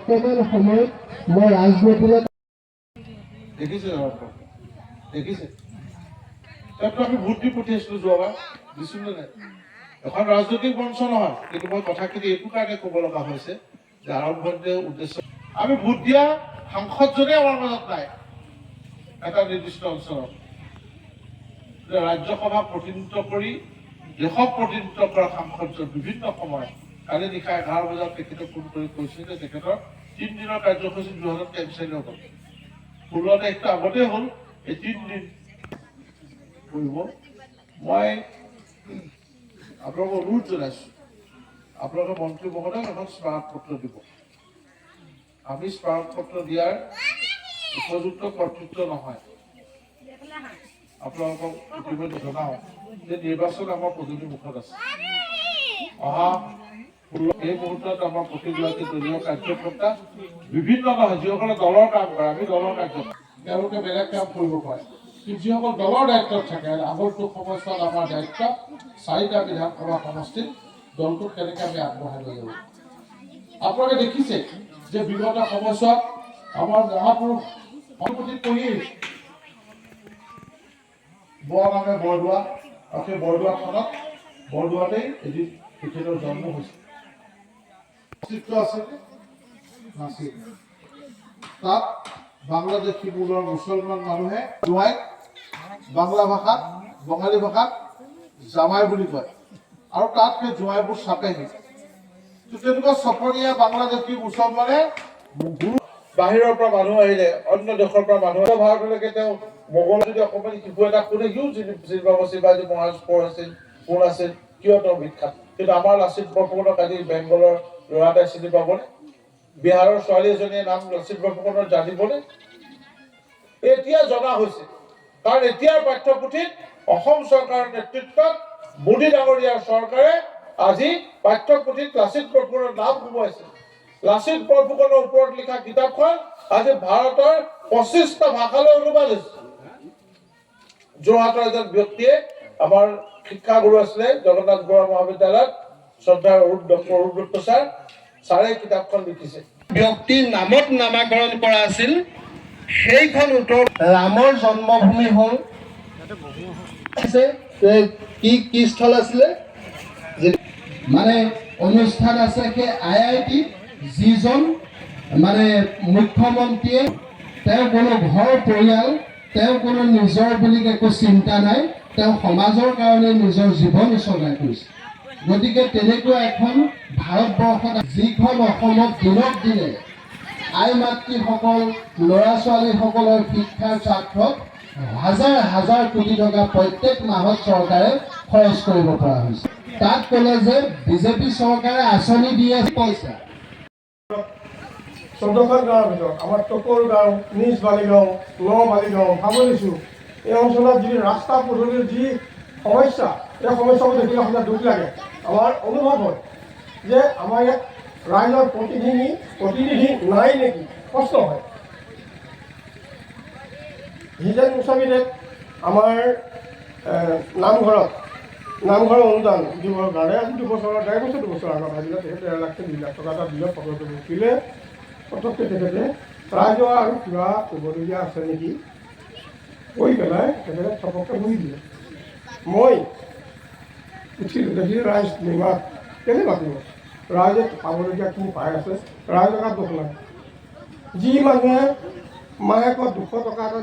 বৰ্তমান সময়ত মই ৰাজনৈতিক দেখিছে দেখিছে তাতো আমি ভোট দি পঠিয়াইছিলোঁ যোৱাবাৰ দিছিলোঁ নাই এখন ৰাজনৈতিক মঞ্চ নহয় কিন্তু মই কথাখিনি এইটো কাৰণে ক'ব লগা হৈছে যে আৰম্ভণিতে উদ্দেশ্য আমি ভোট দিয়া সাংসদজনে আমাৰ মাজত নাই এটা নিৰ্দিষ্ট অঞ্চলত ৰাজ্যসভা প্ৰতিনিধিত্ব কৰি দেশক প্ৰতিনিধিত্ব কৰা সাংসদজন বিভিন্ন সময়ত কালি নিশা 11 বজাত তেখেতক ফোন কৰি কৈছিল যে তেখেতৰ 3 দিনৰ কাৰ্যসূচী যোৰহাটত কেঞ্চেল হৈ গ'ল 16 তাৰিখটো আগতে হ'ল এই 3 দিন কৰিব মই আপোনালোকক অনুৰোধ জনাইছোঁ আপোনালোকে মন্ত্ৰী মহোদয়ক এখন স্মাৰকপত্ৰ দিব আমি স্মাৰকপত্ৰ দিয়াৰ উপযুক্ত কৰ্তৃত্ব নহয় আপোনালোকক ইতিমধ্যে জনাওঁ যে নিৰ্বাচন আমাৰ পদূলি মুখত আছে অহা এই মুহূৰ্তত আমাৰ প্ৰতিগৰাকী দলীয় কাৰ্যকৰ্তা বিভিন্ন নহয় যিসকলে দলৰ কাম কৰে আমি দলৰ কাৰ্যকৰ্তা তেওঁলোকে বেলেগ কাম কৰিব পাৰে কিন্তু যিসকল দলৰ দায়িত্বত থাকে আগন্তুক সময়ছোৱাত আমাৰ দায়িত্ব 4টা বিধানসভা সমষ্টিত দলটোক কেনেকৈ আমি আগবঢ়াই লৈ যাব আপোনালোকে দেখিছে যে বিগত সময়ছোৱাত আমাৰ মহাপুৰুষ সম্পত্তিত পঢ়ি বৰ নামে বৰদোৱা আৰু সেই বৰদোৱাখনত বৰদোৱাতেই এদিন তেখেতৰ জন্ম হৈছিল চিত্ৰ আছে নাছিল তাত বাংলাদেশী মূলৰ মুছলমান মানুহে জোঁৱাইক বাংলা ভাষাত বঙালী ভাষাত জামাই বুলি কয় আৰু তাত সেই জোঁৱাইবোৰ চাপেহি তেনেকুৱা চপনীয়া বাংলাদেশী মুছলমানে বাহিৰৰ পৰা মানুহ আহিলে অন্য দেশৰ পৰা মানুহ ভাৰতলৈকে তেওঁ মোগল যদি অকণমান শিশু এটা কোনে সিও চিনি পাব শিৱাজী মহাৰাজ কোন আছিল কিয় তেওঁ বিখ্যাত কিন্তু আমাৰ লাচিত বৰফুকনক আজি বেংগলৰ ল'ৰা এটাই চিনি পাবনে বিহাৰৰ ছোৱালী এজনীয়ে নাম লাচিত বৰফুকনৰ জানিবনে এতিয়া জনা হৈছে কাৰণ এতিয়াৰ পাঠ্যপুথিত অসম চৰকাৰৰ নেতৃত্বত মোদী ডাঙৰীয়াৰ চৰকাৰে আজি পাঠ্যপুথিত লাচিত বৰফুকনৰ নাম সোমোৱাইছে লাচিত বৰফুকনৰ ওপৰত লিখা কিতাপখন আজি ভাৰতৰ 25টা ভাষালৈ অনুবাদ হৈছে যোৰহাটৰ এজন ব্যক্তিয়ে আমাৰ শিক্ষাগুৰু আছিলে জগন্নাথ বৰুৱা মহাবিদ্যালয়ত শ্ৰদ্ধাৰ ডক্টৰ অৰূপ দত্ত ছাৰে কিতাপখন লিখিছে ব্যক্তিৰ নামত নামাকৰণ কৰা আছিল সেইখন উত্তৰ ৰামৰ জন্মভূমি হ'ল কি স্থল আছিলে মানে অনুষ্ঠান আছে সেই IIT যিজন মানে মুখ্যমন্ত্ৰীয়ে তেওঁ কোনো ঘৰ পৰিয়াল তেওঁ কোনো নিজৰ বুলি একো চিন্তা নাই তেওঁ সমাজৰ কাৰণে নিজৰ জীৱন উচৰ্গা কৰিছে গতিকে তেনেকুৱা এখন ভাৰতবৰ্ষত যিখন অসমত দিনক দিনে আই মাতৃসকল ল'ৰা ছোৱালীসকলৰ শিক্ষাৰ স্বাৰ্থত হাজাৰ হাজাৰ কোটি টকা প্ৰত্যেক মাহত চৰকাৰে খৰচ কৰিব পৰা হৈছে তাত ক'লে যে বিজেপি চৰকাৰে আঁচনি দি আছে পইচা 14খন গাঁৱৰ ভিতৰত আমাৰ টকৰ গাঁও নিজ বালিগাঁও ন বালিগাঁও ভাবলিছোঁ এই অঞ্চলত যি ৰাস্তা পদূলিৰ যি সমস্যা এই সমস্যাবোৰ দেখিলে সদায় দুখ লাগে আমাৰ অনুভৱ হয় যে আমাৰ ইয়াত ৰাইজৰ প্ৰতিনিধি নাই নেকি প্ৰশ্ন হয় হিজেন গোস্বামীদেৱ আমাৰ নামঘৰৰ অনুদান দিবৰ কাৰণে আজি 2 বছৰ 2.5 বছৰ আগত আহিলে তেখেতে 1 লাখ 2 লাখ টকা এটা দিলে ফটোটো উঠিলে পটককৈ তেখেতে ৰাইজৰ আৰু কিবা ক'বলগীয়া আছে নেকি কৈ পেলাই তেখেতে থপককৈ বহি দিলে মই উঠিলোঁ দেখিলোঁ ৰাইজ নিমাত কেলৈ মাতিব ৰাইজে পাবলগীয়া কি পাই আছে ৰাইজৰ গাত দুখ নাই যি মানুহে মাহেকত 200 টকা এটা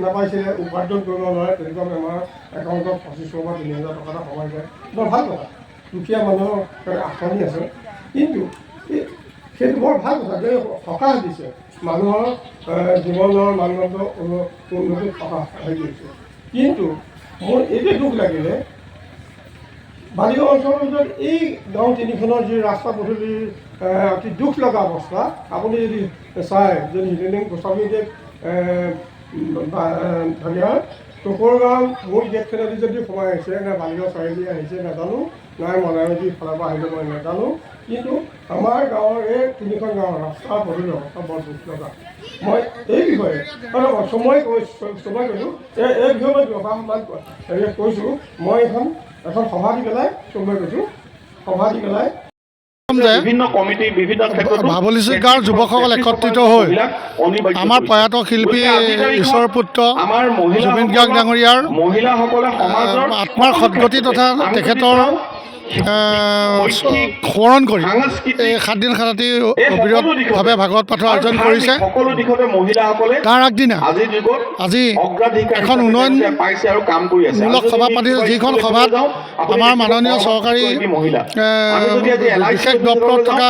নাপাইছিলে উপাৰ্জন কৰিব নোৱাৰে তেনেকুৱা আমাৰ একাউণ্টত 2500 বা 3000 টকা এটা সোমাই যায় বৰ ভাল কথা দুখীয়া মানুহৰ আঁচনি আছে কিন্তু সেইটো বৰ ভাল কথা যে সকাহ দিছে মানুহৰ জীৱনৰ মানদণ্ড উন্নতিত সকাহ হেৰি কৰিছে কিন্তু মোৰ এইটোৱে দুখ লাগিলে বালিগাঁও অঞ্চলৰ ভিতৰত এই গাঁও 3খনৰ যি ৰাস্তা পদূলিৰ অতি দুখ লগা অৱস্থা আপুনি যদি চায় যদি হিজেন গোস্বামীদেৱ ধনিয়া টকৰ গাঁও মোৰ গেটখনেদি যদি সোমাই আহিছে নে বালিগাঁও চাৰিআলি আহিছে নাজানো নাই মনামতি ফালৰ পৰা আহিলে মই নাজানো কিন্তু আমাৰ গাঁৱৰ এই 3খন গাঁৱৰ ৰাস্তা পদূলিৰ অৱস্থা বৰ দুখ লগা মই এই বিষয়ে সময় কৈছোঁ এই বিষয়ে মই দুআষাৰমান কৈছোঁ মই এখন সভা দি পেলাই কৈছোঁ সভা দি পেলাই বিভিন্ন কমিটি বিভিন্ন ক্ষেত্ৰত ভাবলিচি গাঁৱৰ যুৱকসকল একত্ৰিত হৈ আমাৰ প্ৰয়াত শিল্পী ঈশ্বৰৰ পুত্ৰ জুবিন গাৰ্গ ডাঙৰীয়াৰ মহিলাসকলে সমাজৰ আত্মাৰ সদ্গতি তথা তেখেতৰ সোঁৱৰণ কৰি এই 7 দিন সাতাতি অবিৰতভাৱে ভাগৱত পাঠৰ আয়োজন কৰিছে। সকলো দিশতে মহিলাসকলে তাৰ আগদিনা আজিৰ যুগত আজি অগ্ৰাধিকাৰ এখন পাইছে আৰু কাম কৰি আছে। মূলক সভা পাতিছে, যিখন সভাত আমাৰ মাননীয় চৰকাৰী বিশেষ দপ্তৰত থকা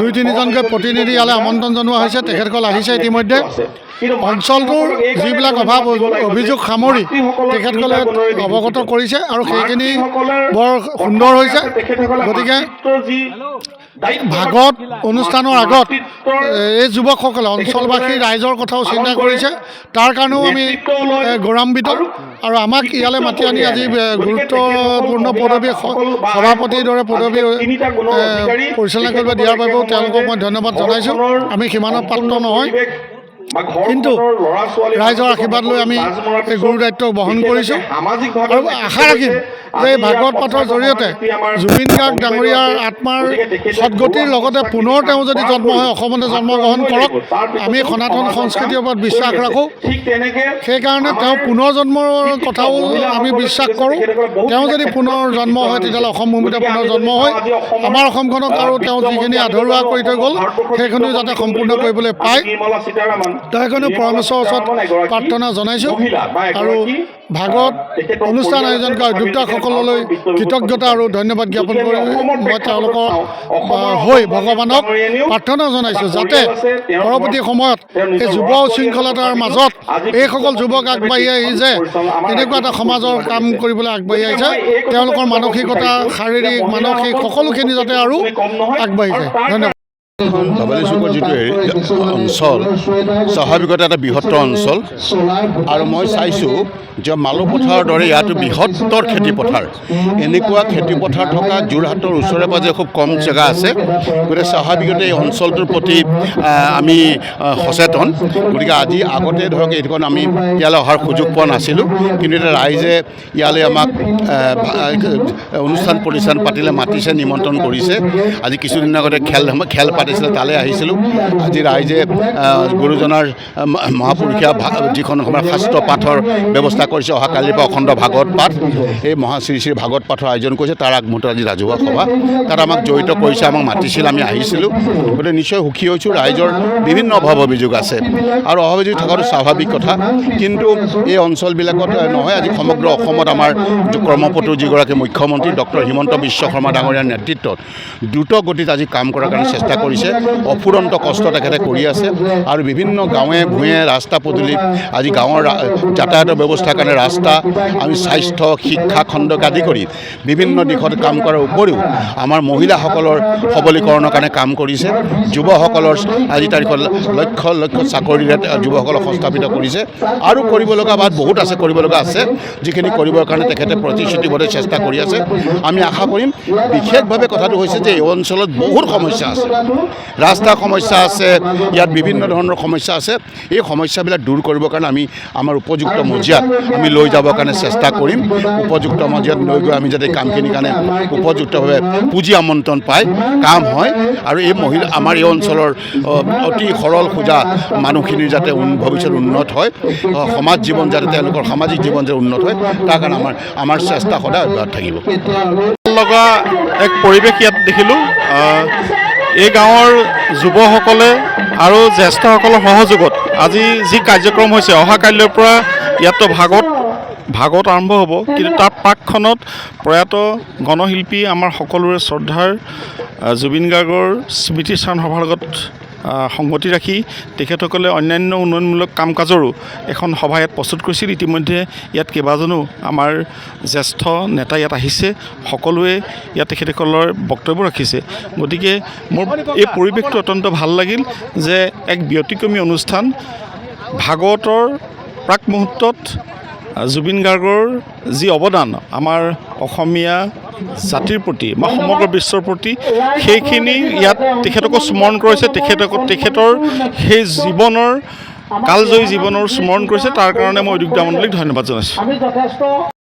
2-3জনকৈ প্ৰতিনিধি ইয়ালৈ আমন্ত্ৰণ জনোৱা হৈছে। তেখেতসকল আহিছে ইতিমধ্যে। অঞ্চলটোৰ যিবিলাক অভাৱ অভিযোগ সামৰি তেখেতসকলে অৱগত কৰিছে আৰু সেইখিনি বৰ সুন্দৰ হৈছে। গতিকে ভাগৱত অনুষ্ঠানৰ আগত এই যুৱকসকলে অঞ্চলবাসী ৰাইজৰ কথাও চিন্তা কৰিছে। তাৰ কাৰণেও আমি গৌৰৱান্বিত আৰু আমাক ইয়ালৈ মাতি আনি আজি গুৰুত্বপূৰ্ণ পদবী সভাপতিৰ দৰে পদবী পৰিচালনা কৰিব দিয়াৰ বাবেও তেওঁলোকক মই ধন্যবাদ জনাইছোঁ। আমি সিমানত পাত্ৰ নহয়, কিন্তু ৰাইজৰ আশীৰ্বাদ লৈ আমি এই গুৰু দায়িত্ব বহন কৰিছোঁ আৰু আশা ৰাখিম যে এই ভাগৱত পাঠৰ জৰিয়তে জুবিন গাৰ্গ ডাঙৰীয়াৰ আত্মাৰ সদ্গতিৰ লগতে পুনৰ তেওঁ যদি জন্ম হয় অসমতে জন্মগ্ৰহণ কৰক। আমি সনাতন সংস্কৃতিৰ ওপৰত বিশ্বাস ৰাখোঁ, সেইকাৰণে তেওঁ পুনৰ জন্মৰ কথাও আমি বিশ্বাস কৰোঁ। তেওঁ যদি পুনৰ জন্ম হয় তেতিয়াহ'লে অসম ভূমিতে পুনৰ জন্ম হয় আমাৰ অসমখনক আৰু তেওঁ যিখিনি আধৰুৱা কৰি থৈ গ'ল সেইখিনিও যাতে সম্পূৰ্ণ কৰিবলৈ পায়। তাৰ কাৰণে পৰমেশ্বৰৰ ওচৰত প্ৰাৰ্থনা জনাইছোঁ আৰু ভাগৱত অনুষ্ঠান আয়োজন কৰা উদ্যোক্তাসকললৈ কৃতজ্ঞতা আৰু ধন্যবাদ জ্ঞাপন কৰি মই তেওঁলোকৰ হৈ ভগৱানক প্ৰাৰ্থনা জনাইছোঁ যাতে পৰৱৰ্তী সময়ত এই যুৱ শৃংখলতাৰ মাজত এইসকল যুৱক আগবাঢ়ি আহিছে, এনেকুৱা এটা সমাজৰ কাম কৰিবলৈ আগবাঢ়ি আহিছে, তেওঁলোকৰ মানসিকতা শাৰীৰিক মানসিক সকলোখিনি যাতে আৰু আগবাঢ়ি যায়। ধন্যবাদ। বাবালিচুকৰ যিটো অঞ্চল স্বাভাৱিকতে এটা বৃহত্তৰ অঞ্চল আৰু মই চাইছোঁ যে মালুপথাৰৰ দৰে ইয়াতো বৃহত্তৰ খেতিপথাৰ, এনেকুৱা খেতিপথাৰ থকা যোৰহাটৰ ওচৰে পাজৰে খুব কম জেগা আছে। গতিকে স্বাভাৱিকতে এই অঞ্চলটোৰ প্ৰতি আমি সচেতন। গতিকে আজি আগতে ধৰক এইখন আমি ইয়ালৈ অহাৰ সুযোগ পোৱা নাছিলোঁ, কিন্তু এতিয়া ৰাইজে ইয়ালৈ আমাক অনুষ্ঠান প্ৰতিষ্ঠান পাতিলে মাতিছে, নিমন্ত্ৰণ কৰিছে। আজি কিছুদিন আগতে খেল পাতিছিলে, তালৈ আহিছিলোঁ। আজি ৰাইজে গুৰুজনাৰ মহাপুৰুষীয়া যিখন আমাৰ শাস্ত্ৰ পাঠৰ ব্যৱস্থা কৰিছে, অহাকালিৰ পৰা অখণ্ড ভাগৱত পাঠ, এই শ্ৰী শ্ৰী ভাগৱত পাঠৰ আয়োজন কৰিছে। তাৰ আগমুহূৰ্তত আজি ৰাজহুৱা সভা, তাত আমাক জড়িত কৰিছে, আমাক মাতিছিল, আমি আহিছিলোঁ। গতিকে নিশ্চয় সুখী হৈছোঁ। ৰাইজৰ বিভিন্ন অভাৱ অভিযোগ আছে আৰু অভাৱ অভিযোগ থকাটো স্বাভাৱিক কথা, কিন্তু এই অঞ্চলবিলাকত নহয়। আজি সমগ্ৰ অসমত আমাৰ কৰ্মপটু যিগৰাকী মুখ্যমন্ত্ৰী ডক্টৰ হিমন্ত বিশ্ব শৰ্মা ডাঙৰীয়াৰ নেতৃত্বত দ্ৰুত গতিত আজি কাম কৰাৰ কাৰণে চেষ্টা কৰিছে। অফুৰন্ত কষ্ট তেখেতে কৰি আছে আৰু বিভিন্ন গাঁৱে ভূঞে ৰাস্তা পদূলি আজি গাঁৱৰ যাতায়াতৰ ব্যৱস্থাৰ কাৰণে ৰাস্তা, আমি স্বাস্থ্য শিক্ষা খণ্ডক আদি কৰি বিভিন্ন দিশত কাম কৰাৰ উপৰিও আমাৰ মহিলাসকলৰ সবলীকৰণৰ কাৰণে কাম কৰিছে। যুৱসকলৰ আজি তাৰিখত লক্ষ লক্ষ চাকৰিৰে যুৱসকলক সংস্থাপিত কৰিছে আৰু কৰিব লগা বাদ বহুত আছে, কৰিব লগা আছে, যিখিনি কৰিবৰ কাৰণে তেখেতে প্ৰতিশ্ৰুতিবদ্ধ চেষ্টা কৰি আছে। আমি আশা কৰিম। বিশেষভাৱে কথাটো হৈছে যে এই অঞ্চলত বহুত সমস্যা আছে, ৰাস্তাৰ সমস্যা আছে, ইয়াত বিভিন্ন ধৰণৰ সমস্যা আছে। এই সমস্যাবিলাক দূৰ কৰিবৰ কাৰণে আমি আমাৰ উপযুক্ত মজিয়াত আমি লৈ যাবৰ কাৰণে চেষ্টা কৰিম। উপযুক্ত মজিয়াত লৈ গৈ আমি যাতে কামখিনিৰ কাৰণে উপযুক্তভাৱে পুঁজি আমন্ত্ৰণ পায়, কাম হয় আৰু এই আমাৰ এই অঞ্চলৰ অতি সৰল সোজা মানুহখিনিৰ যাতে ভৱিষ্যত উন্নত হয়, সমাজ জীৱন যাতে তেওঁলোকৰ সামাজিক জীৱন যাতে উন্নত হয়, তাৰ কাৰণে আমাৰ চেষ্টা সদায় অব্যাহত থাকিব। লগা এক পৰিৱেশ ইয়াত দেখিলোঁ। এই গাঁৱৰ যুৱসকলে আৰু জ্যেষ্ঠসকলৰ সহযোগত আজি যি কাৰ্যক্ৰম হৈছে, অহা কাইলৈৰ পৰা ইয়াততো ভাগৱত আৰম্ভ হ'ব, কিন্তু তাৰ প্ৰাকখনত প্ৰয়াত গণশিল্পী আমাৰ সকলোৰে শ্ৰদ্ধাৰ জুবিন গাৰ্গৰ স্মৃতিচাৰণ সভাৰ লগত সংগতি ৰাখি তেখেতসকলে অন্যান্য উন্নয়নমূলক কাম কাজৰো এখন সভা ইয়াত প্ৰস্তুত কৰিছিল। ইতিমধ্যে ইয়াত কেইবাজনো আমাৰ জ্যেষ্ঠ নেতা ইয়াত আহিছে, সকলোৱে ইয়াত তেখেতসকলৰ বক্তব্য ৰাখিছে। গতিকে মোৰ এই পৰিৱেশটো অত্যন্ত ভাল লাগিল যে এক ব্যতিক্ৰমী অনুষ্ঠান, ভাগৱতৰ প্ৰাক মুহূৰ্তত জুবিন গাৰ্গৰ যি অৱদান আমাৰ অসমীয়া জাতিৰ প্ৰতি বা সমগ্ৰ বিশ্বৰ প্ৰতি, সেইখিনি ইয়াত তেখেতকো স্মৰণ কৰিছে। তেখেতৰ সেই জীৱনৰ কালজয়ী জীৱনৰ স্মৰণ কৰিছে। তাৰ কাৰণে মই উদ্যোক্তা মণ্ডলীক ধন্যবাদ জনাইছোঁ।